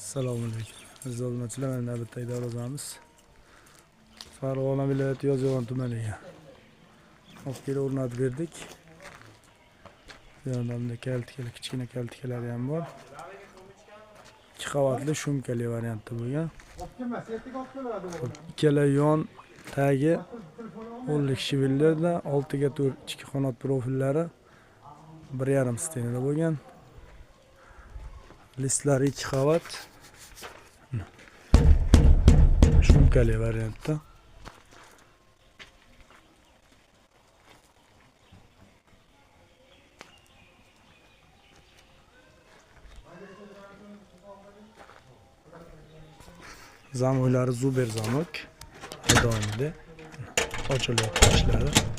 Assalomu alaykum. Aziz obunachilar, mana bitta idoramiz. Farg'ona viloyati Yozyovon tumaniga. Opkira o'rnatib berdik. Bu yerda kaltikalar, kichkina kaltikalar ham bor. 2 qavatli shumkali variantda bo'lgan. Ikkala yon tagi 10lik shivillarda, 6 ga 4 ichki qanot profillari 1,5 stenada bo'lgan. Listlari 2 qavat. Shumkali variantda. Zamoylari Zuber zamok. Doimida ochilyapti ishlari.